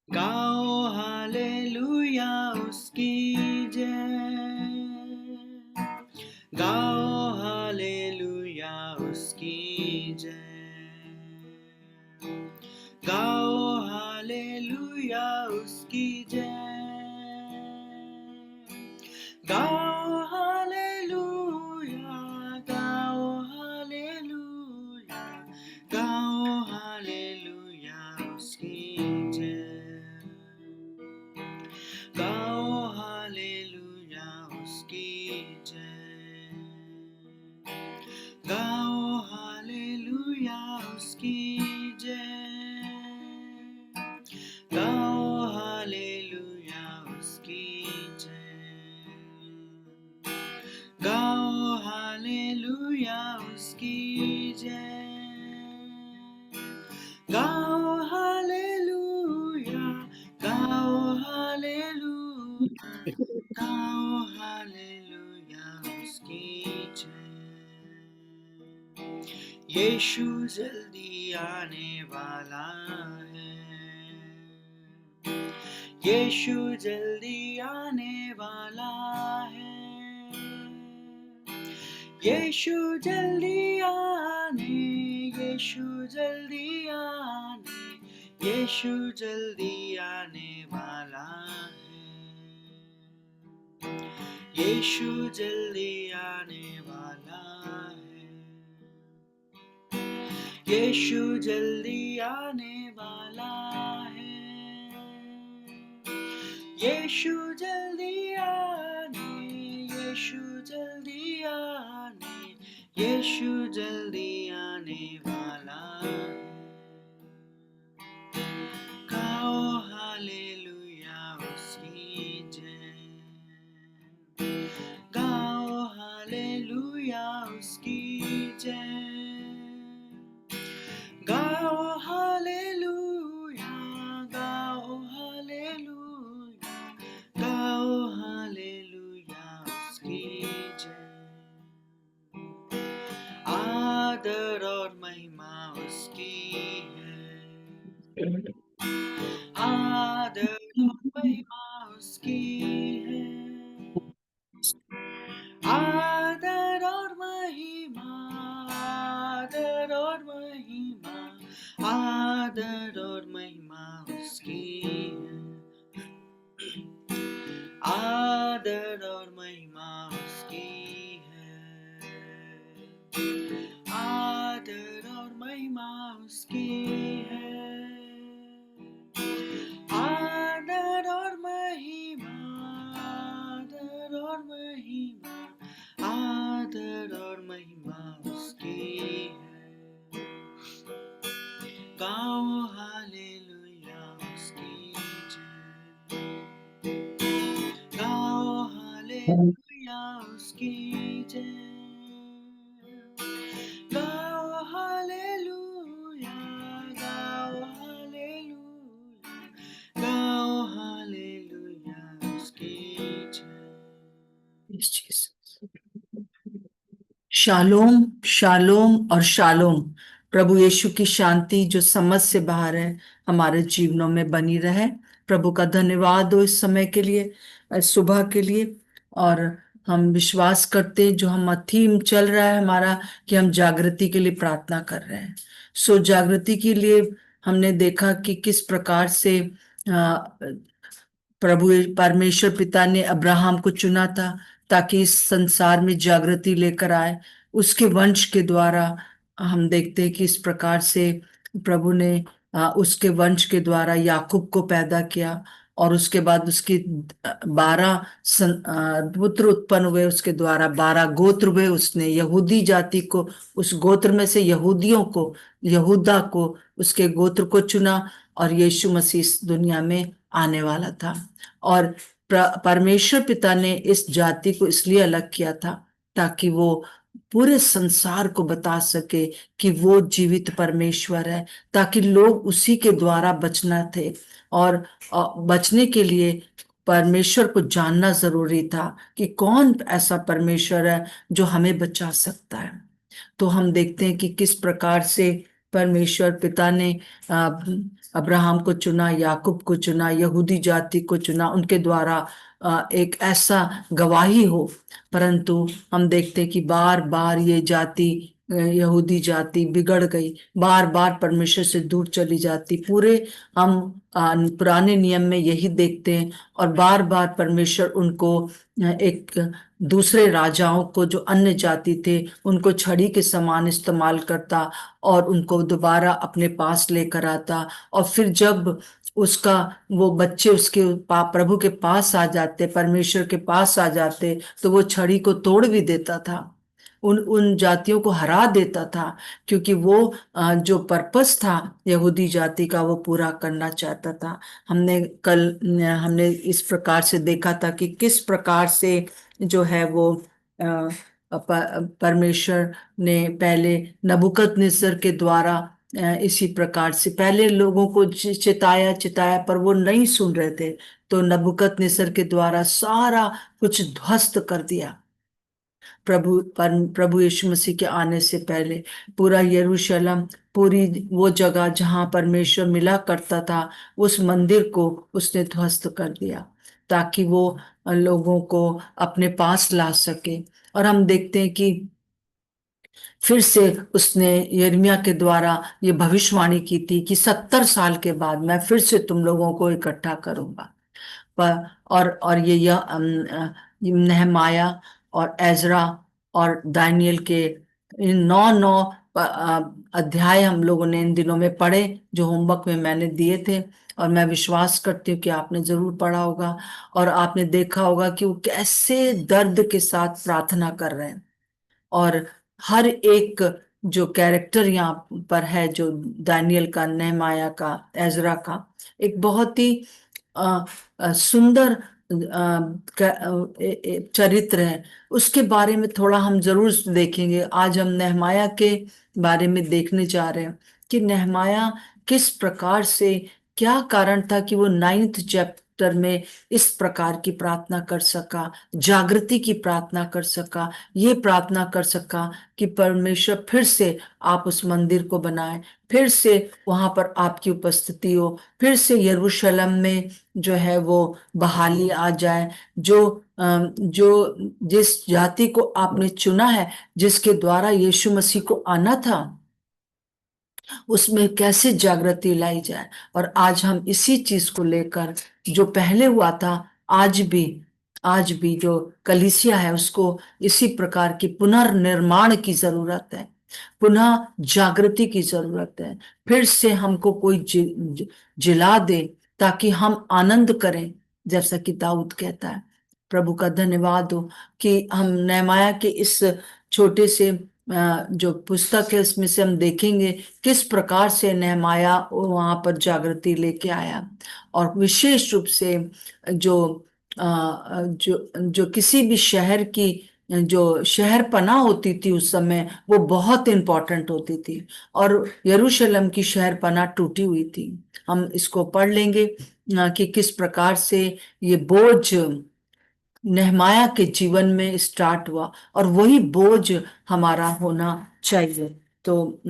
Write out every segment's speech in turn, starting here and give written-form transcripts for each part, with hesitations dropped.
गाओ हालेलुया उसकी जय, गाओ हालेलुया उसकी जय, गाओ हालेलुया उसकी जय, गाओ हालेलुया, गाओ हालेलुया, गाओ हालेलुया उसकी जय, गाओ हालेलुया उसकी जय, गाओ हालेलुया उसकी जय, गाओ हालेलुया उसकी जय, गाओ हालेलुया उसकी जय, गाओ हालेलुया, गाओ हालेलुया, गाओ हालेलुया उसकी जय। यीशु जल्दी आने वाला है, यीशु जल्दी आने वाला है, यीशु जल्दी आने, यीशु जल्दी आने, यीशु जल्दी आने वाला है, यीशु जल्दी आने वाला है, यीशु जल्दी आने वाला है, यीशु जल्दी आने, यीशु जल्दी आने, यीशु जल्दी आने वाला है। गाओ हालेलुया उसकी जय, गाओ हालेलुया उसकी जय, गाओ हालेलुया, गाओ हालेलुया, गाओ हालेलुया उसकी जय, आदर और महिमा उसकी है, आदर और महिमा उसकी है, आदर और महिमा, आदर और महिमा, आदर और महिमा उसकी है, आदर और महिमा उसकी है, आदर और महिमा उसकी है, आदर और महिमा, आदर और महिमा, आदर और महिमा उसकी है, गाओ हालेलुया उसकी जय, गाओ हालेलुया उसकी जय, गाओ हालेलुया, गाओ हालेलुया, गाओ हालेलुया उसकी जय। शालोम, शालोम और शालोम। प्रभु यीशु की शांति जो समझ से बाहर है हमारे जीवनों में बनी रहे। प्रभु का धन्यवाद हो इस समय के लिए, सुबह के लिए। और हम विश्वास करते हैं जो हम थीम चल रहा है हमारा कि हम जागृति के लिए प्रार्थना कर रहे हैं। सो जागृति के लिए हमने देखा कि किस प्रकार से प्रभु परमेश्वर पिता ने अब्राहम को चुना था ताकि इस संसार में जागृति लेकर आए। उसके वंश के द्वारा हम देखते हैं कि इस प्रकार से प्रभु ने उसके वंश के द्वारा याकूब को पैदा किया और उसके बाद उसकी 12 पुत्र उत्पन्न हुए। उसके द्वारा 12 गोत्र हुए। उसने यहूदी जाति को, उस गोत्र में से यहूदियों को, यहूदा को, उसके गोत्र को चुना और यीशु मसीह इस दुनिया में आने वाला था। और परमेश्वर पिता ने इस जाति को इसलिए अलग किया था ताकि वो पूरे संसार को बता सके कि वो जीवित परमेश्वर है, ताकि लोग उसी के द्वारा बचना थे। और बचने के लिए परमेश्वर को जानना जरूरी था कि कौन ऐसा परमेश्वर है जो हमें बचा सकता है। तो हम देखते हैं कि किस प्रकार से परमेश्वर पिता ने अ, अब्राहम को चुना, याकूब को चुना, यहूदी जाति को चुना, उनके द्वारा एक ऐसा गवाही हो। परंतु हम देखते हैं कि बार बार ये जाति, यहूदी जाति बिगड़ गई, बार बार परमेश्वर से दूर चली जाती। पूरे हम पुराने नियम में यही देखते हैं। और बार बार परमेश्वर उनको एक दूसरे राजाओं को, जो अन्य जाति थे, उनको छड़ी के समान इस्तेमाल करता और उनको दोबारा अपने पास लेकर आता। और फिर जब उसका वो बच्चे उसके प्रभु के पास आ जाते, परमेश्वर के पास आ जाते, तो वो छड़ी को तोड़ भी देता था, उन उन जातियों को हरा देता था, क्योंकि वो जो पर्पस था यहूदी जाति का, वो पूरा करना चाहता था। हमने इस प्रकार से देखा था कि किस प्रकार से जो है वो परमेश्वर ने पहले नबूकदनेस्सर के द्वारा इसी प्रकार से पहले लोगों को चिताया चिताया, पर वो नहीं सुन रहे थे। तो नबूकदनेस्सर के द्वारा सारा कुछ ध्वस्त कर दिया। प्रभु यीशु मसीह के आने से पहले पूरा यरूशलेम, पूरी वो जगह जहां परमेश्वर मिला करता था, उस मंदिर को उसने ध्वस्त कर दिया, ताकि वो लोगों को अपने पास ला सके। और हम देखते हैं कि फिर से उसने यिर्मयाह के द्वारा ये भविष्यवाणी की थी कि 70 साल के बाद मैं फिर से तुम लोगों को इकट्ठा करूंगा। पर और ये नेहमाया और एजरा और दानियल के इन 9 अध्याय हम लोगों ने इन दिनों में पढ़े, जो होमवर्क में मैंने दिए थे। और मैं विश्वास करती हूँ कि आपने जरूर पढ़ा होगा और आपने देखा होगा कि वो कैसे दर्द के साथ प्रार्थना कर रहे हैं। और हर एक जो कैरेक्टर यहाँ पर है, जो दानियल का, नेहमाया का, एजरा का, एक बहुत ही सुंदर चरित्र है। उसके बारे में थोड़ा हम जरूर देखेंगे। आज हम नेहमाया के बारे में देखने जा रहे हैं कि नेहमाया किस प्रकार से, क्या कारण था कि वो 9th चैप्टर में इस प्रकार की प्रार्थना कर सका, जागृति की प्रार्थना कर सका, ये प्रार्थना कर सका कि परमेश्वर फिर से आप उस मंदिर को बनाएं, फिर से वहां पर आपकी उपस्थिति हो, फिर से यरूशलेम में जो है वो बहाली आ जाए। जो जिस जाति को आपने चुना है, जिसके द्वारा यीशु मसीह को आना था, उसमें कैसे जागृति लाई जाए। और आज हम इसी चीज को लेकर, जो पहले हुआ था, आज भी जो कलीसिया है, उसको इसी प्रकार की पुनर्निर्माण की जरूरत है, पुनः जागृति की जरूरत है। फिर से हमको कोई जिला दे, ताकि हम आनंद करें, जैसा कि दाऊद कहता है। प्रभु का धन्यवाद हो कि हम नेहमाया के इस छोटे से जो पुस्तक है, इसमें से हम देखेंगे किस प्रकार से नेहमाया वहां पर जागृति लेके आया। और विशेष रूप से जो जो किसी भी शहर की जो शहर पनाह होती थी उस समय, वो बहुत इंपॉर्टेंट होती थी। और यरूशलेम की शहर पनाह टूटी हुई थी। हम इसको पढ़ लेंगे कि किस प्रकार से ये बोझ नेहमाया के जीवन में स्टार्ट हुआ, और वही बोझ हमारा होना चाहिए। तो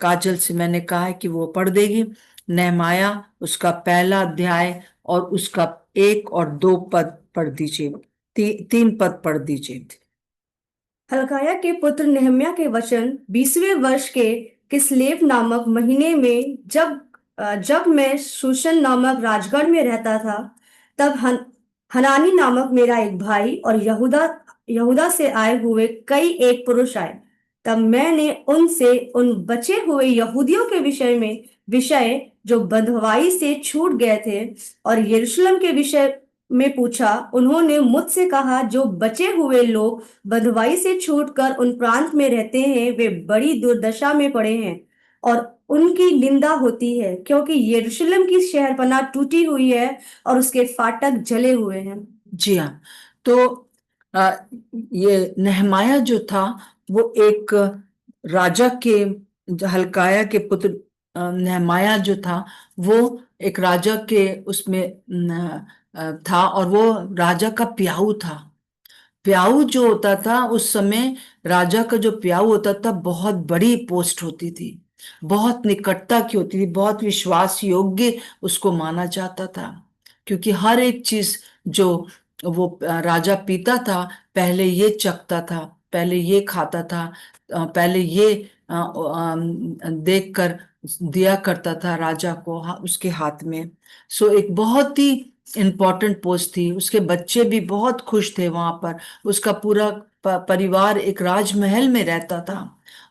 काजल से मैंने कहा है कि वो पढ़ देगी नेहमाया, उसका पहला अध्याय और उसका 1 और 2 पद पढ़ दीजिए। 3 पद पढ़ दीजिए। हल्काया के पुत्र नेहम्याह के वचन 20वें वर्ष के किस्लेव नामक महीने में, जब मैं शूशन नामक राजगढ़ में रहता था, तब हनानी नामक मेरा एक भाई और यहूदा से आए हुए कई एक पुरुष आए। तब मैंने उनसे उन बचे हुए यहूदियों के विषय जो बंधुआई से छूट गए थे और यरूशलेम के विषय में पूछा। उन्होंने मुझसे कहा, जो बचे हुए लोग बंधुआई से छूटकर उन प्रांत में रहते हैं, वे बड़ी दुर्दशा में पड़े हैं और उनकी निंदा होती है, क्योंकि यरूशलेम की शहरपनाह टूटी हुई है और उसके फाटक जले हुए हैं। जी हाँ। तो आ, ये नेहमाया जो था, वो एक राजा के, हल्काया के पुत्र नेहमाया जो था, वो एक राजा के उसमें था, और वो राजा का प्याऊ था। प्याऊ जो होता था उस समय, राजा का जो प्याऊ होता था, बहुत बड़ी पोस्ट होती थी। बहुत निकटता की होती थी, बहुत विश्वास योग्य उसको माना जाता था, क्योंकि हर एक चीज जो वो राजा पीता था, पहले ये चखता था, पहले ये खाता था, पहले ये देख कर दिया करता था राजा को, उसके हाथ में। सो एक बहुत ही इम्पोर्टेंट पोस्ट थी। उसके बच्चे भी बहुत खुश थे वहां पर। उसका पूरा परिवार एक राजमहल में रहता था,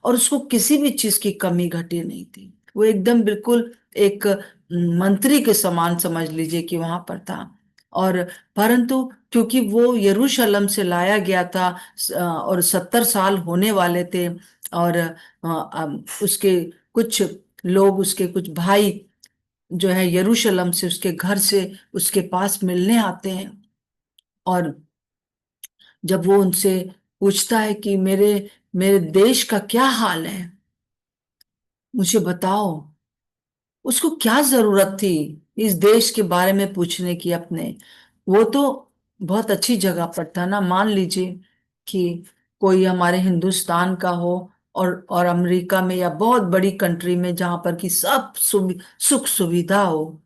और उसको किसी भी चीज की कमी घटी नहीं थी। वो एकदम बिल्कुल एक मंत्री के समान समझ लीजिए कि वहां पर था। और परंतु क्योंकि वो यरूशलेम से लाया गया था, और 70 साल होने वाले थे, और उसके कुछ लोग, उसके कुछ भाई जो है यरूशलेम से उसके घर से उसके पास मिलने आते हैं। और जब वो उनसे पूछता है कि मेरे मेरे देश का क्या हाल है, मुझे बताओ, उसको क्या जरूरत थी इस देश के बारे में पूछने की अपने। वो तो बहुत अच्छी जगह पर था ना। मान लीजिए कि कोई हमारे हिंदुस्तान का हो, और अमेरिका में या बहुत बड़ी कंट्री में जहां पर कि सब सुख सुविधा हो,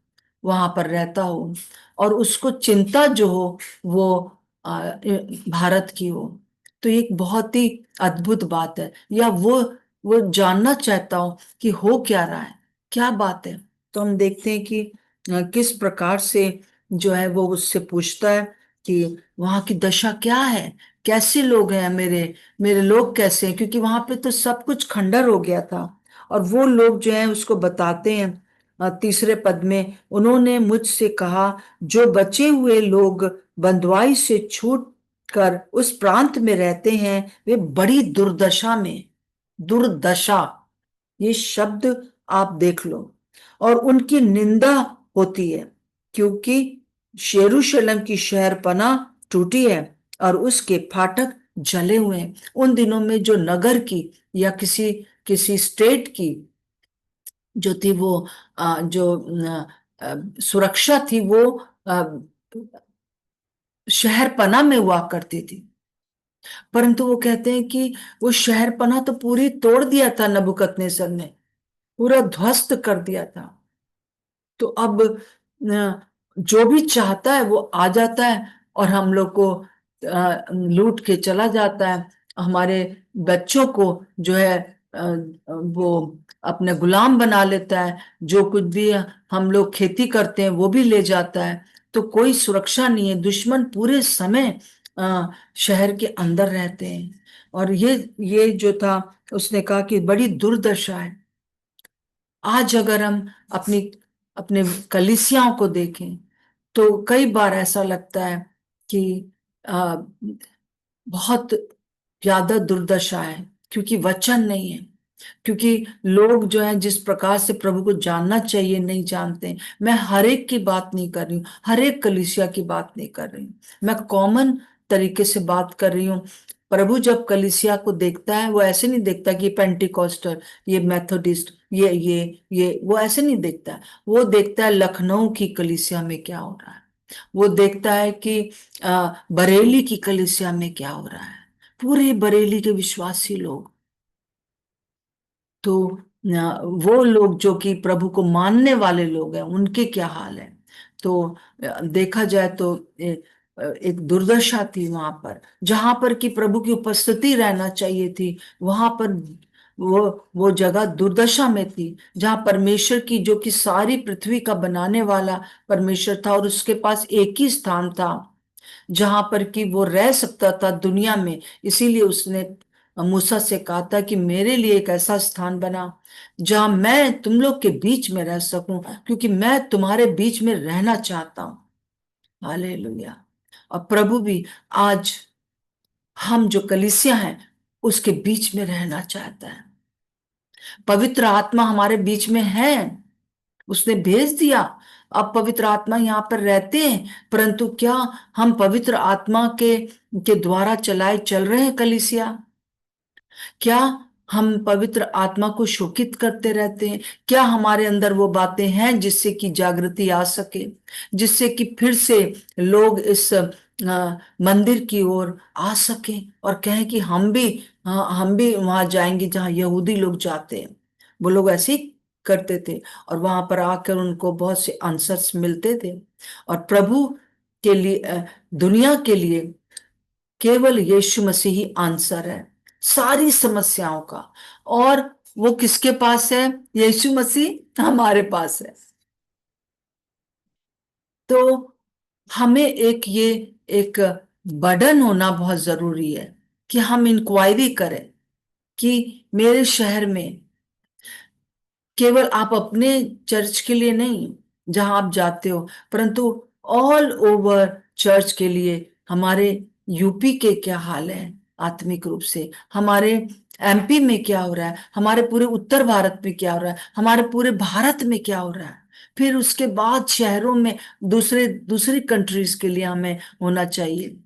वहां पर रहता हो, और उसको चिंता जो हो वो भारत की हो, तो एक बहुत ही अद्भुत बात है। या वो जानना चाहता हो कि हो क्या रहा है, क्या बात है। तो हम देखते हैं कि किस प्रकार से जो है वो उससे पूछता है कि वहां की दशा क्या है, कैसे लोग हैं, मेरे मेरे लोग कैसे हैं, क्योंकि वहां पे तो सब कुछ खंडर हो गया था। और वो लोग जो है उसको बताते हैं, तीसरे पद में, उन्होंने मुझसे कहा, जो बचे हुए लोग बंधुआई से छूट कर उस प्रांत में रहते हैं, वे बड़ी दुर्दशा में, दुर्दशा, ये शब्द आप देख लो, और उनकी निंदा होती है, क्योंकि यरूशलेम की शहरपनाह टूटी है और उसके फाटक जले हुए हैं। उन दिनों में जो नगर की या किसी किसी स्टेट की जो थी वो जो सुरक्षा थी, वो शहरपनाह में हुआ करती थी। परंतु वो कहते हैं कि वो शहरपनाह तो पूरी तोड़ दिया था नबूकदनेस्सर ने, पूरा ध्वस्त कर दिया था। तो अब जो भी चाहता है वो आ जाता है, और हम लोग को लूट के चला जाता है। हमारे बच्चों को जो है वो अपने गुलाम बना लेता है। जो कुछ भी हम लोग खेती करते हैं वो भी ले जाता है। तो कोई सुरक्षा नहीं है, दुश्मन पूरे समय शहर के अंदर रहते हैं। और ये जो था, उसने कहा कि बड़ी दुर्दशा है। आज अगर हम अपनी अपने कलीसियाओं को देखें, तो कई बार ऐसा लगता है कि आ, बहुत ज्यादा दुर्दशा है, क्योंकि वचन नहीं है, क्योंकि लोग जो है जिस प्रकार से प्रभु को जानना चाहिए नहीं जानते। मैं हर एक की बात नहीं कर रही हूँ, हर एक कलीसिया की बात नहीं कर रही हूँ, मैं कॉमन तरीके से बात कर रही हूँ। प्रभु जब कलीसिया को देखता है, वो ऐसे नहीं देखता कि ये पेंटिकॉस्टर, ये मेथोडिस्ट, ये वो ऐसे नहीं देखता है। वो देखता है लखनऊ की कलीसिया में क्या हो रहा है, वो देखता है कि बरेली की कलीसिया में क्या हो रहा है, पूरे बरेली के विश्वासी लोग। तो वो लोग जो कि प्रभु को मानने वाले लोग हैं, उनके क्या हाल है। तो देखा जाए तो एक दुर्दशा थी वहां पर, जहां पर कि प्रभु की उपस्थिति रहना चाहिए थी, वहां पर वो वो जगह दुर्दशा में थी, जहां परमेश्वर की, जो कि सारी पृथ्वी का बनाने वाला परमेश्वर था, और उसके पास एक ही स्थान था जहां पर कि वो रह सकता था दुनिया में। इसीलिए उसने मूसा से कहा था कि मेरे लिए एक ऐसा स्थान बना जहां मैं तुम लोग के बीच में रह सकूं, क्योंकि मैं तुम्हारे बीच में रहना चाहता हूं। हालेलुया। और प्रभु भी आज हम जो कलीसिया हैं उसके बीच में रहना चाहता है। पवित्र आत्मा हमारे बीच में है, उसने भेज दिया। अब पवित्र आत्मा यहाँ पर रहते हैं, परंतु क्या हम पवित्र आत्मा के द्वारा चलाए चल रहे हैं कलीसिया? क्या हम पवित्र आत्मा को शोकित करते रहते हैं? क्या हमारे अंदर वो बातें हैं जिससे कि जागृति आ सके, जिससे कि फिर से लोग इस मंदिर की ओर आ सके और कहें कि हम भी, हम भी वहां जाएंगे जहां यहूदी लोग जाते हैं। वो लोग ऐसे ही करते थे, और वहां पर आकर उनको बहुत से आंसर्स मिलते थे। और प्रभु के लिए दुनिया के लिए केवल यीशु मसीह ही आंसर है सारी समस्याओं का। और वो किसके पास है? यीशु मसीह हमारे पास है। तो हमें एक बर्डन होना बहुत जरूरी है कि हम इंक्वायरी करें कि मेरे शहर में, केवल आप अपने चर्च के लिए नहीं जहां आप जाते हो, परंतु ऑल ओवर चर्च के लिए, हमारे यूपी के क्या हाल है आत्मिक रूप से, हमारे एमपी में क्या हो रहा है, हमारे पूरे उत्तर भारत में क्या हो रहा है, हमारे पूरे भारत में क्या हो रहा है, फिर उसके बाद शहरों में, दूसरी कंट्रीज के लिए हमें होना चाहिए।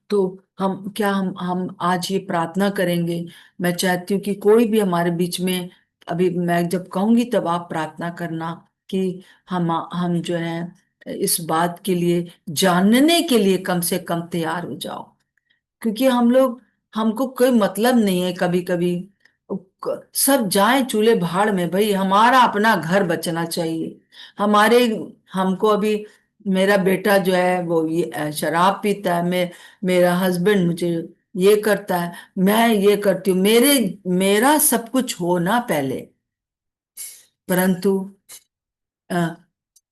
तो हम आज ये प्रार्थना करेंगे। मैं चाहती हूँ कि कोई भी हमारे बीच में, अभी मैं जब कहूंगी तब आप प्रार्थना करना कि हम जो है इस बात के लिए जानने के लिए कम से कम तैयार हो जाओ। क्योंकि हमको कोई मतलब नहीं है, कभी कभी सब जाए चूल्हे भाड़ में, भाई हमारा अपना घर बचना चाहिए। हमारे हमको अभी मेरा बेटा जो है वो ये शराब पीता है, मेरा हस्बैंड मुझे ये करता है, मैं ये करती हूँ, मेरा सब कुछ हो ना पहले। परंतु अ,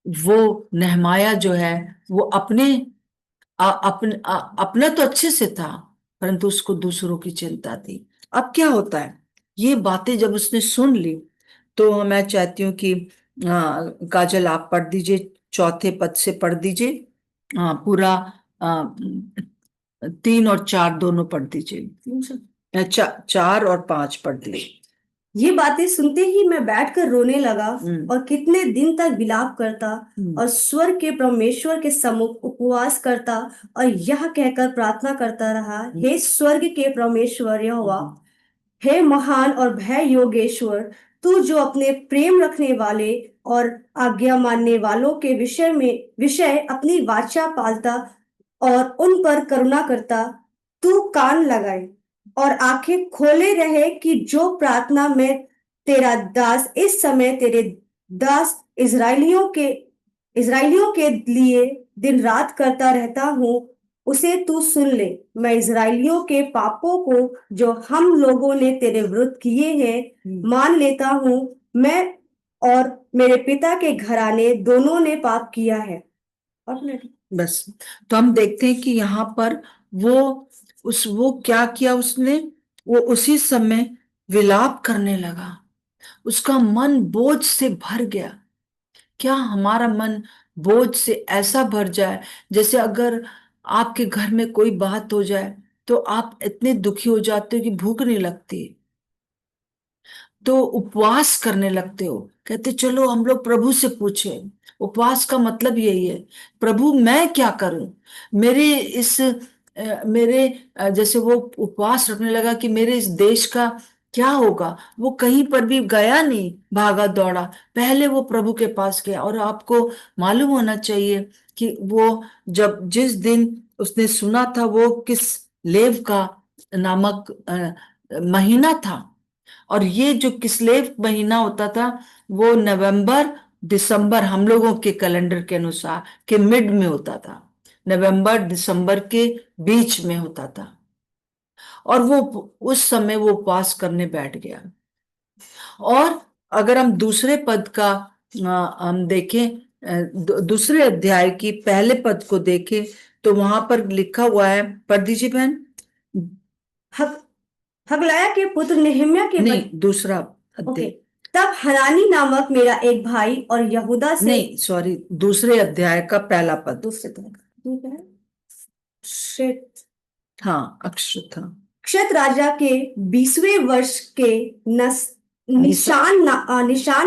वो नेहमाया जो है वो अपना तो अच्छे से था, परंतु उसको दूसरों की चिंता थी। अब क्या होता है, ये बातें जब उसने सुन ली, तो मैं चाहती हूँ कि काजल आप पढ़ दीजिए, चौथे पद से पढ़ दीजिए। पूरा आ, 3 और 4 दोनों पढ़ दीजिए। 4 और 5 पढ़ दीजिए। ये बातें सुनते ही मैं बैठकर रोने लगा और कितने दिन तक विलाप करता और स्वर्ग के परमेश्वर के सम्मुख उपवास करता और यह कहकर प्रार्थना करता रहा, हे स्वर्ग के परमेश्वर यहोवा, हे महान और भय योगेश्वर, तू जो अपने प्रेम रखने वाले और आज्ञा मानने वालों के विषय अपनी वाचा पालता और उन पर करुणा करता, तू कान लगाए और आंखें खोले रहे कि जो प्रार्थना में तेरा दास इस समय तेरे दास इजराइलियों के लिए दिन रात करता रहता हूँ, उसे तू सुन ले। मैं इजराइलियों के पापों को जो हम लोगों ने तेरे विरुद्ध किए हैं मान लेता हूँ। मैं और मेरे पिता के घराने दोनों ने पाप किया है। बस, तो हम देखते हैं कि यहाँ पर वो क्या किया उसने, वो उसी समय विलाप करने लगा, उसका मन बोझ से भर गया। क्या हमारा मन बोझ से ऐसा भर जाए, जैसे अगर आपके घर में कोई बात हो जाए तो आप इतने दुखी हो जाते हो कि भूख नहीं लगती, तो उपवास करने लगते हो, कहते चलो हम लोग प्रभु से पूछे। उपवास का मतलब यही है, प्रभु मैं क्या करूं, मेरे जैसे वो उपवास रखने लगा कि मेरे इस देश का क्या होगा। वो कहीं पर भी गया नहीं भागा दौड़ा, पहले वो प्रभु के पास गया। और आपको मालूम होना चाहिए कि वो जिस दिन उसने सुना था, वो किस लेव का नामक महीना था। और ये जो किस्लेव महीना होता था, वो नवंबर दिसंबर हम लोगों के कैलेंडर के अनुसार के मिड में होता था, नवंबर दिसंबर के बीच में होता था। और वो उस समय वो उपवास करने बैठ गया। और अगर हम दूसरे पद का हम देखें, दूसरे अध्याय की पहले पद को देखें, तो वहां पर लिखा हुआ है, पढ़ दीजिए बहन। हगलाया के पुत्र नेहम्या के नहीं, दूसरा अध्याय। तब हनानी नामक मेरा एक भाई और यहूदा से, नहीं सॉरी, दूसरे अध्याय का पहला पद। हाँ, अक्षत राजा के 20वें वर्ष के निशान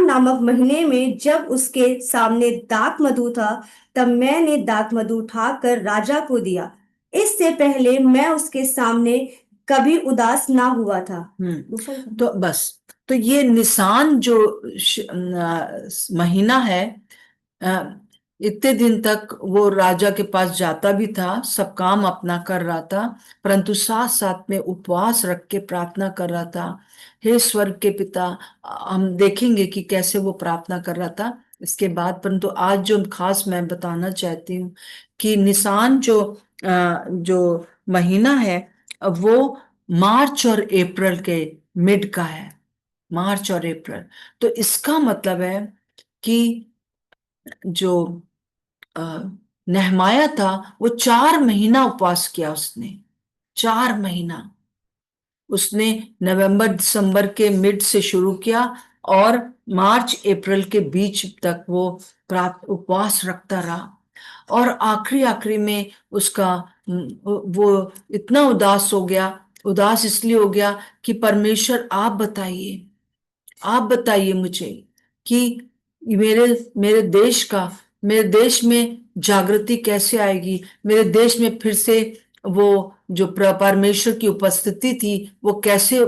नामक महीने में जब उसके सामने दाख मधु था, तब मैंने दाख मधु उठाकर राजा को दिया। इससे पहले मैं उसके सामने कभी उदास ना हुआ था। तो बस, तो ये निसान जो महीना है, इतने दिन तक वो राजा के पास जाता भी था, सब काम अपना कर रहा था, परंतु साथ साथ में उपवास रख के प्रार्थना कर रहा था। हे स्वर्ग के पिता, हम देखेंगे कि कैसे वो प्रार्थना कर रहा था इसके बाद। परंतु आज जो खास मैं बताना चाहती हूँ कि निसान जो महीना है, वो मार्च और अप्रैल के मिड का है। मार्च और अप्रैल, तो इसका मतलब है कि जो अ, नेहमाया था, वो 4 महीना उपवास किया उसने। 4 महीना उसने नवंबर दिसंबर के मिड से शुरू किया और मार्च अप्रैल के बीच तक वो प्राप्त उपवास रखता रहा। और आखिरी आखिरी में उसका वो इतना उदास हो गया। उदास इसलिए हो गया कि परमेश्वर आप बताइए मुझे कि मेरे मेरे देश का मेरे देश में जागृति कैसे आएगी, मेरे देश में फिर से वो जो परमेश्वर की उपस्थिति थी वो कैसे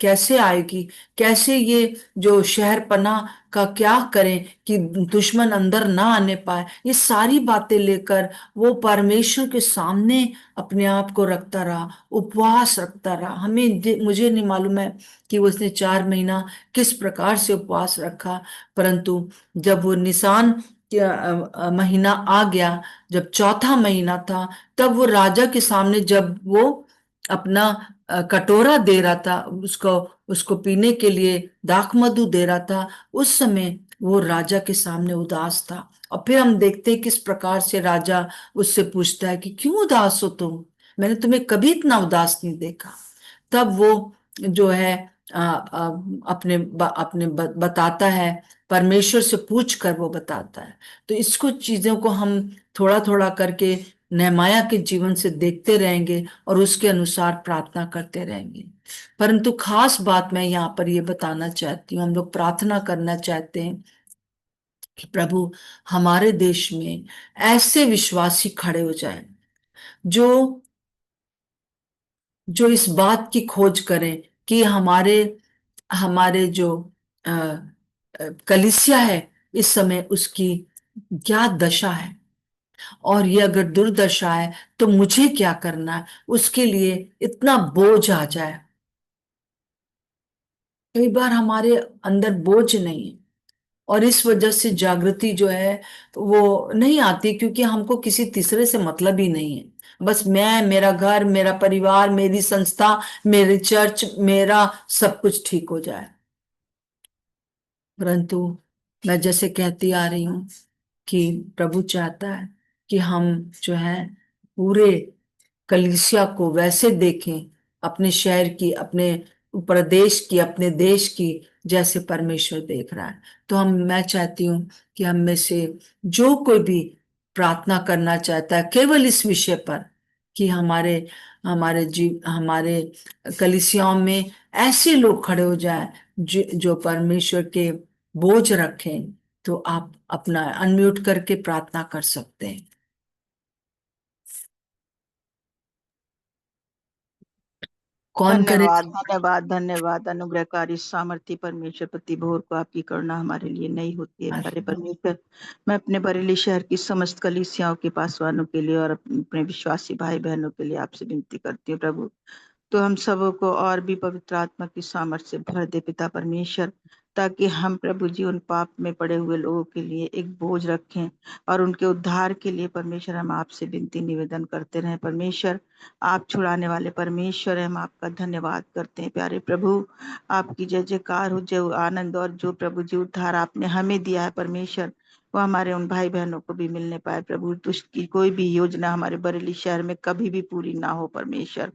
कैसे आएगी, कैसे ये जो शहर पनाह का क्या करें कि दुश्मन अंदर ना आने पाए। ये सारी बातें लेकर वो परमेश्वर के सामने अपने आप को रखता रहा, उपवास रखता रहा। मुझे नहीं मालूम है कि उसने 4 महीना किस प्रकार से उपवास रखा, परंतु जब वो निसान महीना आ गया, जब चौथा महीना था, तब वो राजा के सामने जब वो अपना कटोरा दे रहा था, उसको उसको पीने के लिए दाख मधु दे रहा था, उस समय वो राजा के सामने उदास था। और फिर हम देखते हैं किस प्रकार से राजा उससे पूछता है कि क्यों उदास हो तुम, मैंने तुम्हें कभी इतना उदास नहीं देखा। तब वो जो है बताता है, परमेश्वर से पूछ कर वो बताता है। तो इसको चीजों को हम थोड़ा थोड़ा करके नेहमाया के जीवन से देखते रहेंगे और उसके अनुसार प्रार्थना करते रहेंगे। परंतु खास बात मैं यहाँ पर ये बताना चाहती हूँ, हम लोग प्रार्थना करना चाहते हैं कि प्रभु हमारे देश में ऐसे विश्वासी खड़े हो जाएं जो जो इस बात की खोज करें कि हमारे हमारे जो कलीसिया है इस समय उसकी क्या दशा है, और ये अगर दुर्दशा है तो मुझे क्या करना है, उसके लिए इतना बोझ आ जाए। कई बार हमारे अंदर बोझ नहीं है और इस वजह से जागृति जो है वो नहीं आती, क्योंकि हमको किसी तीसरे से मतलब ही नहीं है। बस मैं, मेरा घर, मेरा परिवार, मेरी संस्था, मेरी चर्च, मेरा सब कुछ ठीक हो जाए। परंतु मैं जैसे कहती आ रही हूँ कि प्रभु चाहता है कि हम जो है पूरे कलीसिया को वैसे देखें, अपने शहर की, अपने प्रदेश की, अपने देश की, जैसे परमेश्वर देख रहा है। तो मैं चाहती हूँ कि हम में से जो कोई भी प्रार्थना करना चाहता है केवल इस विषय पर कि हमारे कलीसियाओं में ऐसे लोग खड़े हो जाएं जो परमेश्वर के बोझ रखें, तो आप अपना अनम्यूट करके प्रार्थना कर सकते हैं। कौन करे? धन्यवाद धन्यवाद धन्यवाद। अनुग्रहकारी सामर्थी परमेश्वर, प्रति भोर को आपकी करुणा हमारे लिए नहीं होती है। प्यारे परमेश्वर, मैं अपने बरेली शहर की समस्त कलीसियाओं के पासवानों के लिए और अपने विश्वासी भाई बहनों के लिए आपसे विनती करती हूँ प्रभु, तो हम सबको और भी पवित्र आत्मा की सामर्थ्य से भर दे पिता परमेश्वर, ताकि हम प्रभु जी उन पाप में पड़े हुए लोगों के लिए एक बोझ रखें और उनके उद्धार के लिए परमेश्वर हम आपसे विनती निवेदन करते रहें। परमेश्वर, आप छुड़ाने वाले परमेश्वर है, हम आपका धन्यवाद करते हैं। प्यारे प्रभु, आपकी जय जयकार हो, जो आनंद और जो प्रभु जी उद्धार आपने हमें दिया है परमेश्वर, वो हमारे उन भाई बहनों को भी मिलने पाए प्रभु। दुष्ट की कोई भी योजना हमारे बरेली शहर में कभी भी पूरी ना हो परमेश्वर।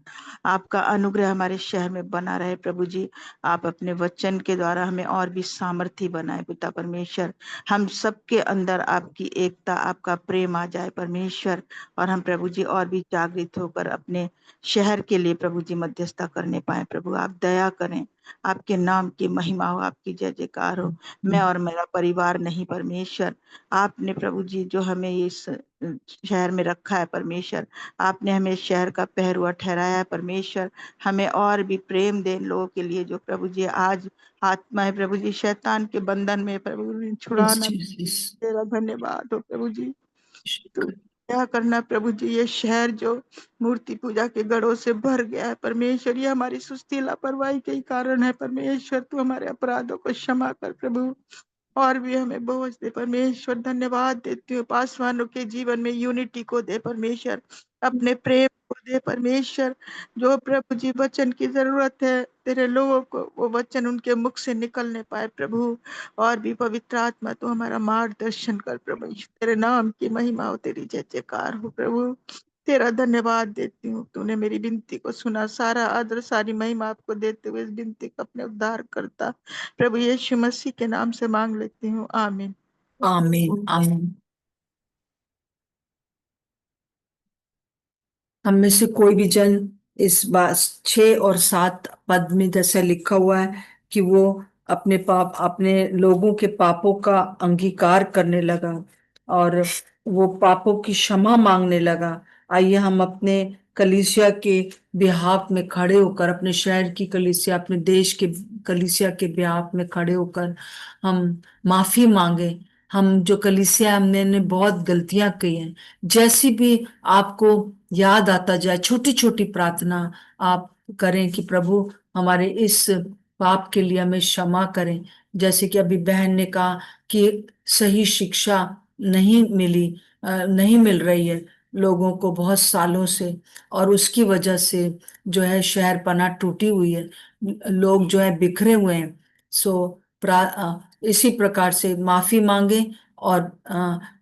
आपका अनुग्रह हमारे शहर में बना रहे प्रभु जी। आप अपने वचन के द्वारा हमें और भी सामर्थी बनाए पिता परमेश्वर। हम सबके अंदर आपकी एकता, आपका प्रेम आ जाए परमेश्वर, और हम प्रभु जी और भी जागृत होकर अपने शहर के लिए प्रभु जी मध्यस्थता करने पाए। प्रभु आप दया करें, आपके नाम की महिमा हो, आपकी जय जयकार हो। मैं और मेरा परिवार नहीं परमेश्वर, आपने प्रभु जी जो हमें इस शहर में रखा है परमेश्वर, आपने हमें शहर का पहरुआ ठहराया है परमेश्वर। हमें और भी प्रेम दे लोगों के लिए जो प्रभु जी आज आत्मा है प्रभु जी शैतान के बंधन में प्रभु जी छुड़ाना। तेरा धन्यवाद हो प्रभु जी। तो क्या करना प्रभु जी, ये शहर जो मूर्ति पूजा के गढ़ों से भर गया है परमेश्वर, ये हमारी सुस्ती लापरवाही के ही कारण है परमेश्वर। तू हमारे अपराधों को क्षमा कर प्रभु, और भी हमें बोझ दे परमेश्वर। धन्यवाद देती हूँ, पासवानों के जीवन में यूनिटी को दे परमेश्वर, अपने प्रेम को दे परमेश्वर। जो प्रभु जी वचन की जरूरत है तेरे लोगों को, वो वचन उनके मुख से निकलने पाए प्रभु। और भी पवित्र आत्मा तू हमारा मार्गदर्शन कर प्रभु, तेरे नाम की महिमा हो, तेरी जय जयकार हो प्रभु। तेरा धन्यवाद देती हूँ, तूने मेरी विनती को सुना। सारा आदर सारी महिमा आपको देते हुए इस विनती को अपने उद्धार करता प्रभु यीशु मसीह के नाम से मांग लेती हूँ, आमीन। आमीन आमीन। हम में से कोई भी जन इस बात 6 और 7 पद में जैसे लिखा हुआ है कि वो अपने लोगों के पापों का अंगीकार करने लगा और वो पापों की क्षमा मांगने लगा। आइए हम अपने कलीसिया के बिहाफ में खड़े होकर, अपने शहर की कलीसिया, अपने देश के कलीसिया के बिहाफ में खड़े होकर हम माफी मांगे। हम जो कलीसिया, हमने बहुत गलतियां की हैं, जैसी भी आपको याद आता जाए, छोटी छोटी प्रार्थना आप करें कि प्रभु हमारे इस पाप के लिए हमें क्षमा करें। जैसे कि अभी बहन ने कहा कि सही शिक्षा नहीं मिल रही है लोगों को बहुत सालों से, और उसकी वजह से जो है शहर पनाह टूटी हुई है, लोग जो है बिखरे हुए हैं। सो इसी प्रकार से माफी मांगे, और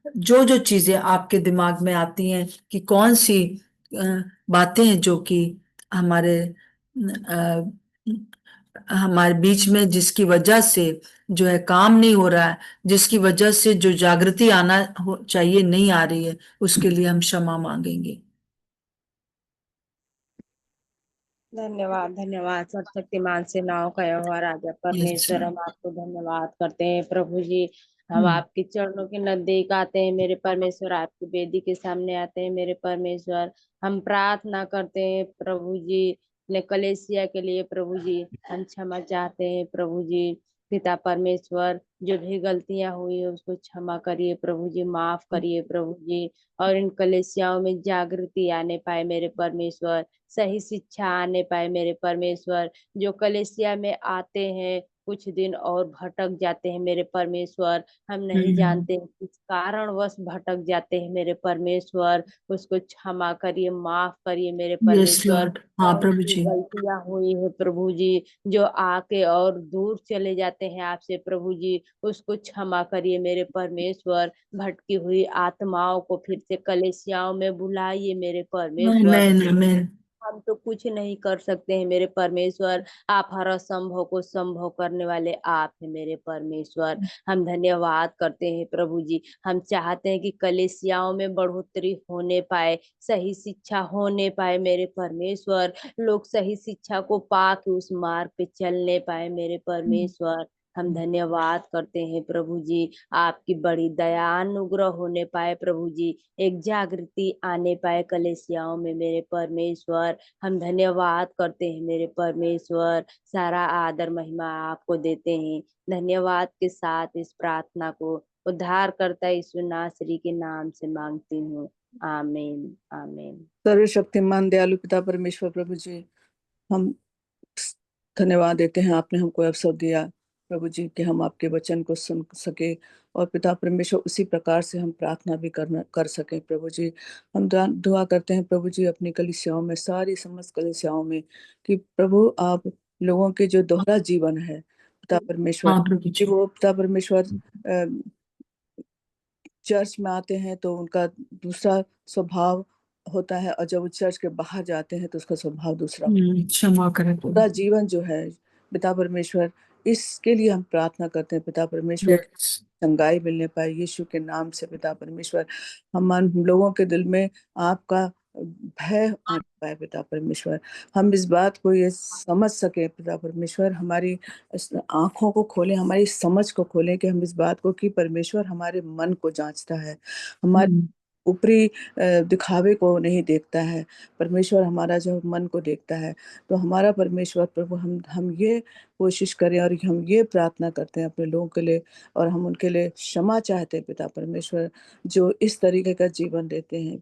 जो जो चीजें आपके दिमाग में आती हैं कि कौन सी बातें हैं जो कि हमारे हमारे बीच में, जिसकी वजह से जो है काम नहीं हो रहा है, जिसकी वजह से जो जागृति चाहिए नहीं आ रही है, उसके लिए हम क्षमा मांगेंगे। धन्यवाद धन्यवाद सर्वशक्तिमान से नाव का यहोवा राजा यस परमेश्वर, हम आपको धन्यवाद करते हैं प्रभु जी। हम हम्म आपके चरणों के नजदीक आते हैं मेरे परमेश्वर, आपकी वेदी के सामने आते हैं मेरे परमेश्वर। हम प्रार्थना करते हैं प्रभु जी अपने कलेसिया के लिए प्रभु जी। हम क्षमा चाहते हैं प्रभु जी। पिता परमेश्वर, जो भी गलतियां हुई है उसको क्षमा करिए प्रभु जी, माफ करिए प्रभु जी। और इन कलेसियाओं में जागृति आने पाए मेरे परमेश्वर, सही शिक्षा आने पाए मेरे परमेश्वर। जो कलेसिया में आते हैं कुछ दिन और भटक जाते हैं मेरे परमेश्वर, हम नहीं जानते किस कारणवश भटक जाते हैं मेरे परमेश्वर। उसको क्षमा करिए, माफ करिए मेरे यस परमेश्वर। लॉर्ड। हाँ कौन प्रभु सी जी। गलतियां हुई है प्रभु जी जो आके और दूर चले जाते हैं आपसे प्रभु जी, उसको क्षमा करिए मेरे परमेश्वर। भटकी हुई आत्माओं को फिर से कलेसियाओं में बुलाइए मेरे परमेश्वर। आमेन आमेन। हम तो कुछ नहीं कर सकते हैं मेरे परमेश्वर, आप हर असंभव को संभव करने वाले आप हैं मेरे परमेश्वर। हम धन्यवाद करते हैं प्रभु जी। हम चाहते हैं कि कलेसियाओं में बढ़ोतरी होने पाए, सही शिक्षा होने पाए मेरे परमेश्वर। लोग सही शिक्षा को पा के उस मार्ग पे चलने पाए मेरे परमेश्वर। हम धन्यवाद करते हैं प्रभु जी, आपकी बड़ी दया अनुग्रह होने पाए प्रभु जी। एक जागृति आने पाए कलेसियाओं में मेरे परमेश्वर। हम धन्यवाद करते हैं मेरे परमेश्वर, सारा आदर महिमा आपको देते हैं। धन्यवाद के साथ इस प्रार्थना को उद्धार करता यीशु नासरी के नाम से मांगती हूँ, आमीन आमीन। सर्वशक्तिमान दयालु पिता परमेश्वर प्रभु जी, हम धन्यवाद देते हैं, आपने हमको अवसर दिया प्रभु जी कि हम आपके वचन को सुन सके, और पिता परमेश्वर उसी प्रकार से हम प्रार्थना भी कर सकें प्रभु जी। हम दुआ करते हैं प्रभु जी अपनी कलीसियाओं में, सारी समस्त कलीसियाओं में, कि प्रभु आप लोगों के जो दोहरा जीवन है पिता परमेश्वर, हाँ प्रभु कि जी। वो पिता परमेश्वर चर्च में आते हैं तो उनका दूसरा स्वभाव होता है, और जब वो चर्च के बाहर जाते हैं तो उसका स्वभाव दूसरा। क्षमा करें पूरा प्रभु। जीवन जो है पिता परमेश्वर, इसके लिए हम प्रार्थना करते हैं पिता परमेश्वर, यस चंगाई मिलने पाए यीशु के नाम से पिता परमेश्वर। हम लोगों के दिल में आपका भय आने पाए पिता परमेश्वर, हम इस बात को ये समझ सके पिता परमेश्वर, हमारी आंखों को खोलें, हमारी समझ को खोलें कि हम इस बात को, कि परमेश्वर हमारे मन को जांचता है, हमारे ऊपरी दिखावे को नहीं देखता है, परमेश्वर हमारा जो मन को देखता है। तो हमारा परमेश्वर प्रभु, हम ये कोशिश करें। और हम ये प्रार्थना करते हैं अपने लोगों के लिए, और हम उनके लिए क्षमा चाहते हैं पिता परमेश्वर, जो इस तरीके का जीवन देते हैं,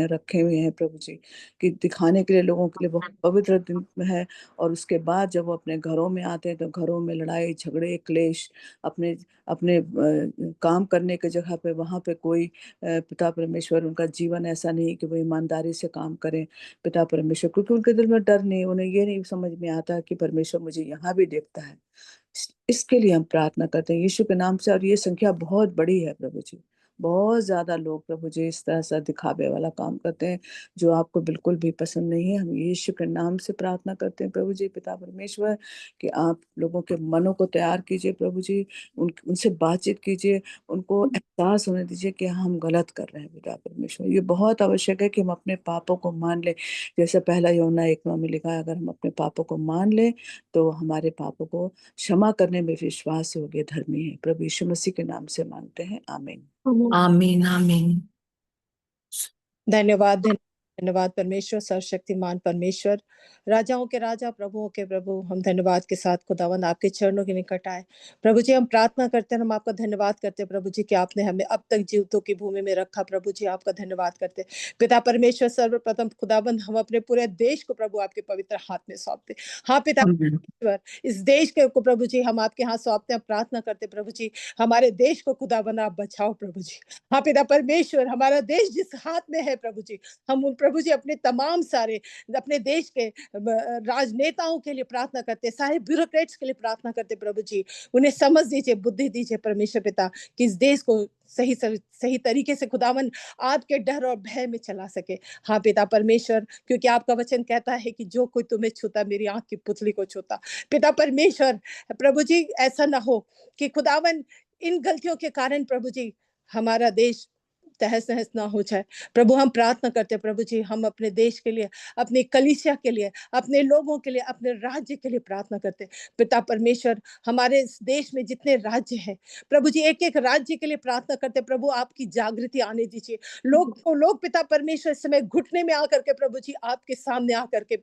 रखे हुए हैं प्रभु जी, कि दिखाने के लिए लोगों के लिए बहुत पवित्र दिन है, और उसके बाद जब वो अपने घरों में आते हैं तो घरों में लड़ाई झगड़े क्लेश, अपने अपने काम करने की जगह पे वहाँ पे कोई पिता परमेश्वर उनका जीवन ऐसा नहीं कि वो ईमानदारी से काम करें पिता परमेश्वर, क्योंकि उनके दिल में डर नहीं, उन्हें ये नहीं समझ में आता कि परमेश्वर मुझे यहाँ भी देखता है। इसके लिए हम प्रार्थना करते हैं यीशु के नाम से। और ये संख्या बहुत बड़ी है प्रभु जी, बहुत ज्यादा लोग प्रभु जी इस तरह से दिखावे वाला काम करते हैं जो आपको बिल्कुल भी पसंद नहीं है। हम यीशु के नाम से प्रार्थना करते हैं प्रभु जी पिता परमेश्वर, कि आप लोगों के मनों को तैयार कीजिए प्रभु जी, उनसे बातचीत कीजिए, उनको एहसास होने दीजिए कि हम गलत कर रहे हैं पिता परमेश्वर। ये बहुत आवश्यक है कि हम अपने पापों को मान लें, जैसे पहला यूहन्ना 1 में लिखा है, अगर हम अपने पापों को मान लें तो हमारे पापों को क्षमा करने में विश्वास योग्य धर्मी है। प्रभु यीशु मसीह के नाम से मांगते हैं, आमीन। आमीन आमीन। धन्यवाद धन्यवाद परमेश्वर, सर्वशक्तिमान परमेश्वर, राजाओं के राजा, प्रभुओं के प्रभु, हम धन्यवाद के साथ खुदावंद आपके चरणों के निकट आए। प्रभु जी हम प्रार्थना करते हैं, हम आपका धन्यवाद करते हैं प्रभु जी कि आपने हमें अब तक जीवितों की भूमि में रखा। प्रभु जी आपका धन्यवाद करते हैं पिता परमेश्वर। सर्वप्रथम खुदावंद हम अपने पूरे देश को प्रभु आपके पवित्र हाथ में सौंपते। हाँ पिता आमीन। इस देश के को प्रभु जी हम आपके हाथ सौंपते हैं, प्रार्थना करते प्रभु जी हमारे देश को खुदावंद आप बचाओ प्रभु जी। हाँ पिता परमेश्वर, हमारा देश जिस हाथ में है प्रभु जी, हम उन प्रभु जी अपने तमाम सारे अपने देश के राजनेताओं के लिए प्रार्थना करते, सारे ब्यूरोक्रेट्स के लिए प्रार्थना करते प्रभु जी, उन्हें समझ दीजिए, बुद्धि दीजिए परमेश्वर पिता, कि इस देश को सही तरीके से खुदावन आपके डर और भय में चला सके। हाँ पिता परमेश्वर, क्योंकि आपका वचन कहता है कि जो कोई तुम्हें छूता मेरी आंख की पुतली को छूता। पिता परमेश्वर प्रभु जी ऐसा ना हो कि खुदावन इन गलतियों के कारण प्रभु जी हमारा देश तहस नहस ना हो जाए। प्रभु हम प्रार्थना करते हैं प्रभु जी, हम अपने देश के लिए, अपनी कलीसिया के लिए, अपने लोगों के लिए, अपने राज्य के लिए प्रार्थना करते हैं। पिता परमेश्वर हमारे इस देश में जितने राज्य हैं प्रभु जी, एक एक राज्य के लिए प्रार्थना करते हैं प्रभु, आपकी जागृति आने दीजिए। लोग पिता परमेश्वर इस समय घुटने में आकर के प्रभु जी आपके सामने आकर के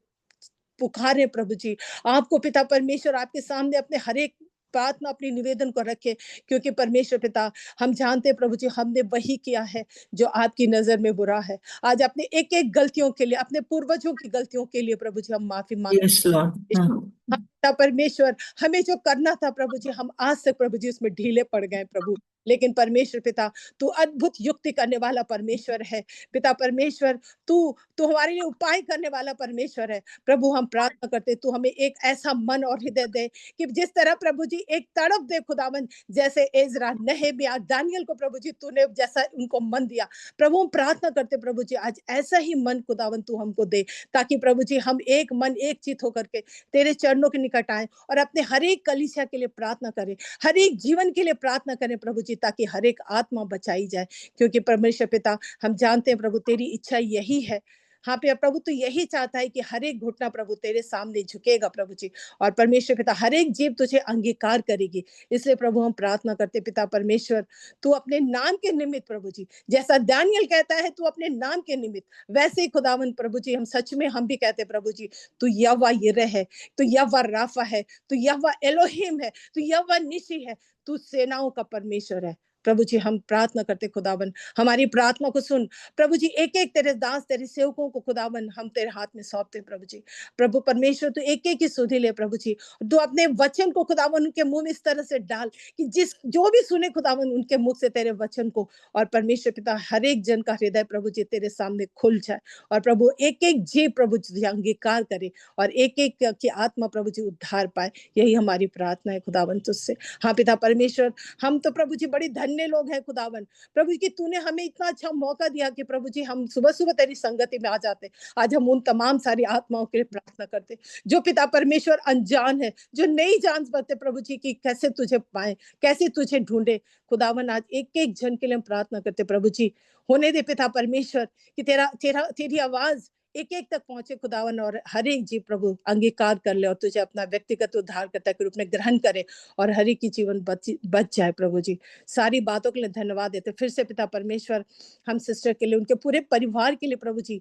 पुकारे प्रभु जी आपको पिता परमेश्वर, आपके सामने अपने हर एक प्रार्थना अपनी निवेदन को रखे, क्योंकि परमेश्वर पिता हम जानते हैं प्रभु जी हमने वही किया है जो आपकी नजर में बुरा है। आज अपने एक एक गलतियों के लिए, अपने पूर्वजों की गलतियों के लिए प्रभु जी हम माफी मांगते यस लॉर्ड। हैं। पिता परमेश्वर हमें जो करना था प्रभु जी, हम आज तक प्रभु जी उसमें ढीले पड़ गए प्रभु, लेकिन परमेश्वर पिता तू अद्भुत युक्ति करने वाला परमेश्वर है। पिता परमेश्वर तू तू हमारे लिए उपाय करने वाला परमेश्वर है। प्रभु हम प्रार्थना करते तू हमें एक ऐसा मन और हृदय दे कि जिस तरह प्रभु जी एक तड़प दे खुदावन, जैसे एजरा, नहेमिया, दानियल को प्रभु जी तूने जैसा उनको मन दिया। प्रभु हम प्रार्थना करते प्रभु जी आज ऐसा ही मन खुदावन तू हमको दे, ताकि प्रभु जी हम एक मन एक चित होकर के तेरे चरणों के निकट आए और अपने हर एक कलीसिया के लिए प्रार्थना करें, हर एक जीवन के लिए प्रार्थना करें प्रभु जी, ताकि हर एक आत्मा बचाई जाए। क्योंकि परमेश्वर पिता हम जानते हैं प्रभु तेरी इच्छा यही है। हाँ प्रभु तू यही चाहता है कि हर एक घुटना प्रभु तेरे सामने झुकेगा प्रभु जी, और परमेश्वर पिता हर एक जीव तुझे अंगीकार करेगी। इसलिए प्रभु हम प्रार्थना करते पिता परमेश्वर, तू अपने नाम के निमित्त प्रभु जी, जैसा दानियल कहता है तू अपने नाम के निमित्त, वैसे ही खुदावन प्रभु जी हम सच में हम भी कहते प्रभु जी तू यहोवा यिरह है, तू यहोवा राफा है, तू यहोवा एलोहिम है, तू यहोवा निसी है, तू सेनाओं का परमेश्वर है। प्रभु जी हम प्रार्थना करते खुदावन हमारी प्रार्थना को सुन प्रभु जी, एक एक तेरे दास तेरे सेवकों को खुदावन हम तेरे हाथ में सौंपते प्रभु जी। प्रभु परमेश्वर तू एक एक की सुधि ले प्रभु जी, तू अपने वचन को खुदावन उनके मुंह में इस तरह से डाल कि जो भी सुने खुदावन उनके मुख से तेरे वचन को, और परमेश्वर पिता हर एक जन का हृदय प्रभु जी तेरे सामने खुल जाए, और प्रभु एक एक जीव प्रभु जी अंगीकार करे, और एक एक की आत्मा प्रभु जी उद्धार पाए। यही हमारी प्रार्थना है खुदावन तुझसे। हाँ पिता परमेश्वर, हम तो प्रभु जी बड़ी धन्य लोग हैं खुदावन प्रभु कि तूने हमें इतना अच्छा मौका दिया कि प्रभु जी हम सुबह सुबह तेरी संगति में आ जाते। आज हम उन तमाम सारी आत्माओं के लिए प्रार्थना करते जो पिता परमेश्वर अनजान है, जो नहीं जान पाते प्रभु जी की कैसे तुझे पाए, कैसे तुझे ढूंढे। खुदावन आज एक एक जन के लिए हम प्रार्थना करते प्रभु जी, होने दे पिता परमेश्वर कि तेरी आवाज एक एक तक पहुंचे खुदावन, और हर एक जीव प्रभु अंगीकार कर ले और तुझे अपना व्यक्तिगत उद्धारकर्ता के रूप में ग्रहण करे, और हर एक की जीवन बच जाए प्रभु जी। सारी बातों के लिए धन्यवाद देते फिर से पिता परमेश्वर, हम सिस्टर के लिए, उनके पूरे परिवार के लिए प्रभु जी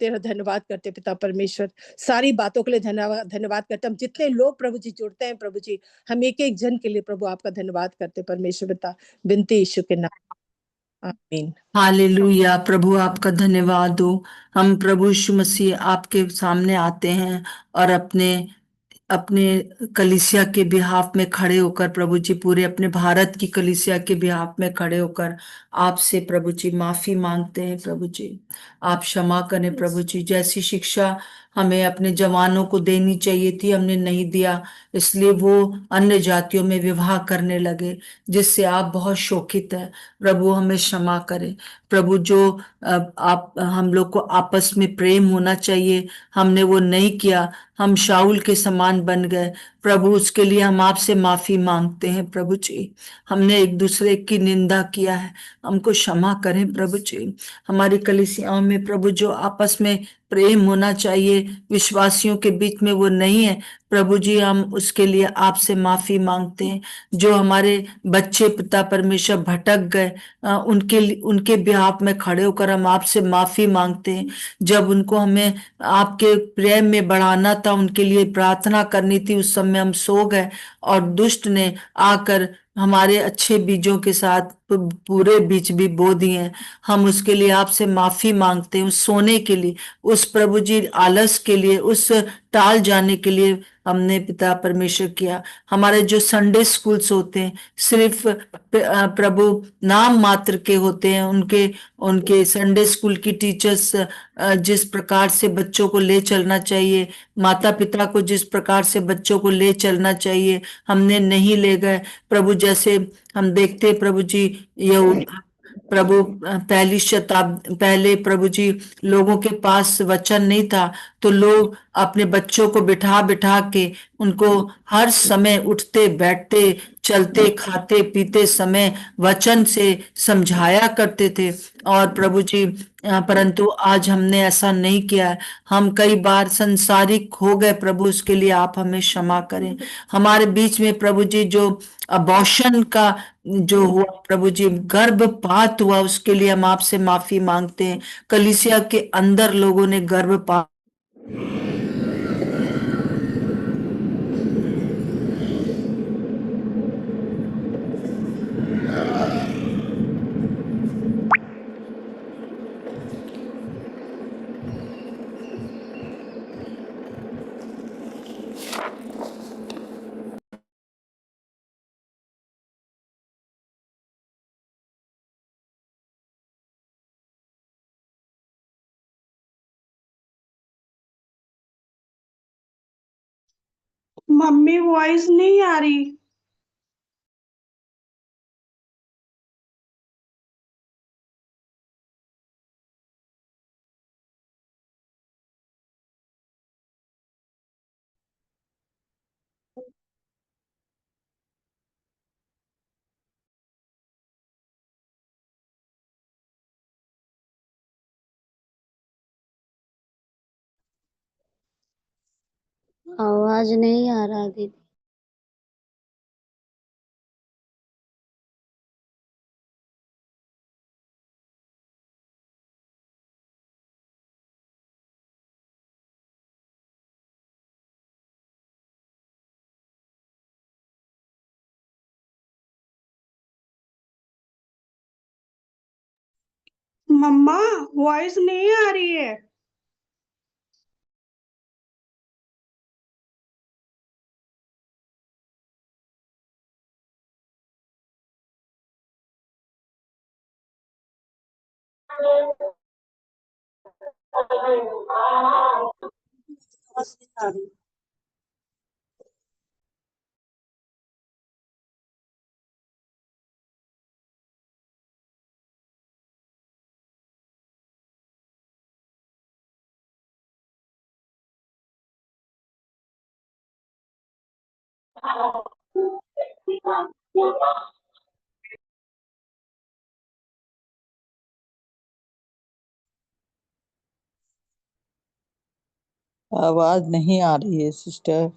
तेरा धन्यवाद करते पिता परमेश्वर, सारी बातों के लिए धन्यवाद धन्यवाद करते। हम जितने लोग प्रभु जी जुड़ते हैं प्रभु जी, हम एक एक जन के लिए प्रभु आपका धन्यवाद करते परमेश्वर पिता, बिनती यीशु के नाम, आमीन। हालेलुया। प्रभु आपका धन्यवाद हो। हम प्रभु यीशु मसीह आपके सामने आते हैं और अपने अपने कलीसिया के बिहाफ में खड़े होकर प्रभु जी, पूरे अपने भारत की कलीसिया के बिहाफ में खड़े होकर आपसे प्रभु जी माफी मांगते हैं। प्रभु जी आप क्षमा करें प्रभु जी। जैसी शिक्षा हमें अपने जवानों को देनी चाहिए थी हमने नहीं दिया, इसलिए वो अन्य जातियों में विवाह करने लगे, जिससे आप बहुत शोकित है। प्रभु हमें क्षमा करें प्रभु। जो आप हम लोग को आपस में प्रेम होना चाहिए, हमने वो नहीं किया, हम शाऊल के समान बन गए। प्रभु उसके लिए हम आपसे माफी मांगते हैं प्रभु जी। हमने एक दूसरे की निंदा किया है, हमको क्षमा करें प्रभु जी। हमारी कलीसियाओं में प्रभु जो आपस में प्रेम होना चाहिए विश्वासियों के बीच में, वो नहीं है प्रभु जी। हम उसके लिए आपसे माफी मांगते हैं। जो हमारे बच्चे पिता परमेश्वर भटक गए, उनके बिहाफ में खड़े होकर हम आपसे माफी मांगते हैं। जब उनको हमें आपके प्रेम में बढ़ाना था, उनके लिए प्रार्थना करनी थी, उस समय हम सो गए और दुष्ट ने आकर हमारे अच्छे बीजों के साथ पूरे बीज भी बो दिए। हम उसके लिए आपसे माफी मांगते हैं, उस सोने के लिए, उस प्रभु जी आलस के लिए, उस टाल जाने के लिए हमने पिता परमेश्वर किया। हमारे जो संडे स्कूल्स होते हैं सिर्फ प्रभु नाम मात्र के होते हैं। उनके उनके संडे स्कूल की टीचर्स जिस प्रकार से बच्चों को ले चलना चाहिए, माता पिता को जिस प्रकार से बच्चों को ले चलना चाहिए, हमने नहीं ले गए प्रभु। जैसे हम देखते प्रभु जी, ये प्रभु पहली शताब्दी पहले प्रभु जी लोगों के पास वचन नहीं था, तो लोग अपने बच्चों को बिठा बिठा के उनको हर समय उठते बैठते चलते खाते पीते समय वचन से समझाया करते थे। और प्रभु जी परंतु आज हमने ऐसा नहीं किया है। हम कई बार संसारिक हो गए प्रभु, उसके लिए आप हमें क्षमा करें। हमारे बीच में प्रभु जी जो अबॉर्शन का जो हुआ प्रभु जी, गर्भपात हुआ, उसके लिए हम आपसे माफी मांगते हैं। कलीसिया के अंदर लोगों ने गर्भपात मम्मी वॉइस नहीं आ रही। आवाज नहीं आ रहा दीदी। मम्मा वॉइस नहीं आ रही है। आवाज नहीं आ रही है सिस्टर।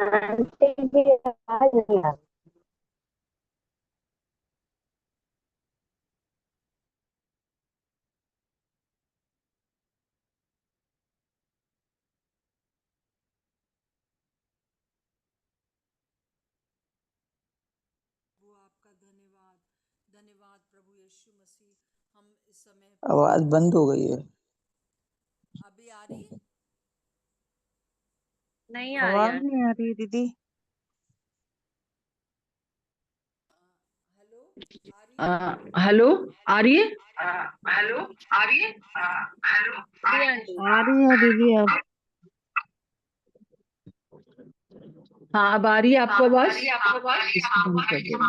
आंटी की आवाज नहीं आ रही। प्रभु आपका धन्यवाद, धन्यवाद प्रभु यीशु मसीह। हम इस समय आवाज बंद हो गई है। अभी आ रही है? नहीं आ रही आवाज है। नहीं आ रही है दीदी। हेलो आ रही है? हेलो आ रही है? हेलो आ रही है? Hello aunty. आ रही है दीदी अब। हाँ अब आ रही है आपको आवाज? आपको आवाज? इसको बंद कर देना।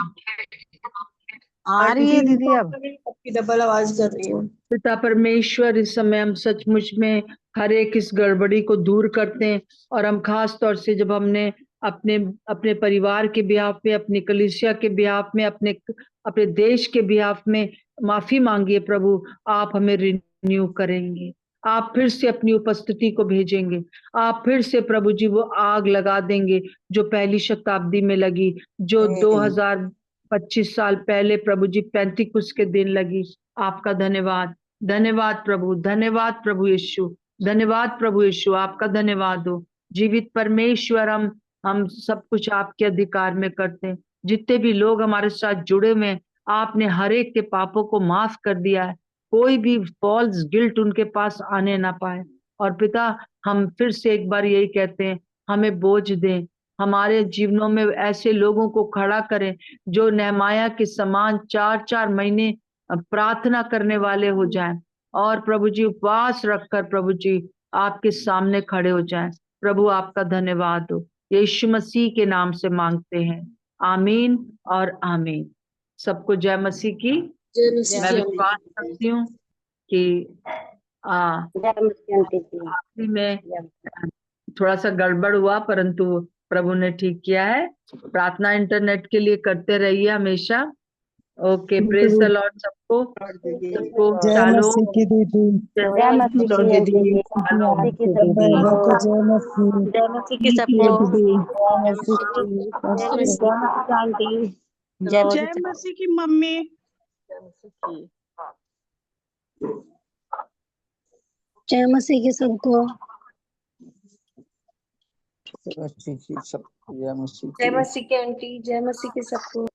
हाँ आ रही है दीदी अब। आपकी डबल आवाज कर रही हूँ। पिता परमेश्वर, इस समय हम सचमुच में हर एक इस गड़बड़ी को दूर करते हैं, और हम खास तौर से जब हमने अपने अपने परिवार के बिहाफ में, अपनी कलीसिया के बिहाफ में, अपने अपने देश के बिहाफ में माफी मांगी है प्रभु। आप हमें रिन्यू करेंगे, आप फिर से अपनी उपस्थिति को भेजेंगे, आप फिर से प्रभु जी वो आग लगा देंगे जो पहली शताब्दी में लगी, जो 2025 साल पहले प्रभु जी पेंतिकुस्त के दिन लगी। आपका धन्यवाद, धन्यवाद प्रभु, धन्यवाद प्रभु यीशु, धन्यवाद प्रभु यीशु, आपका धन्यवाद हो। जीवित परमेश्वर, हम सब कुछ आपके अधिकार में करते हैं। जितने भी लोग हमारे साथ जुड़े हुए हैं, आपने हर एक के पापों को माफ कर दिया है। कोई भी फॉल्स गिल्ट उनके पास आने ना पाए। और पिता, हम फिर से एक बार यही कहते हैं, हमें बोझ दें, हमारे जीवनों में ऐसे लोगों को खड़ा करें जो नेहमाया के समान 4-4 महीने प्रार्थना करने वाले हो जाएं, और प्रभु जी उपवास रखकर प्रभु जी आपके सामने खड़े हो जाएं। प्रभु आपका धन्यवाद हो, यीशु मसीह के नाम से मांगते हैं, आमीन और आमीन। सबको जय मसीह की। मैं विश्वास करती हूँ कि जय मसीह आंटी जी। आखिरी में थोड़ा सा गड़बड़ हुआ, परंतु प्रभु ने ठीक किया है। प्रार्थना इंटरनेट के लिए करते रहिए हमेशा। ओके, प्रेज द लॉर्ड सबको, सबको जय शालोम, मसीह की दीदी। जय मसीह की आंटी जी। जय मसीह की सबको। बहनों को जय मसीह। जय मसीह की सबको। जय मसीह की जय सबको। मसीह की आंटी। जय मसीह जय मसीह की मम्मी। जय मसीह की सबको। जय मसीह की सबको। जय मसीह जय की। मसीह की आंटी। जय मसीह की सबको।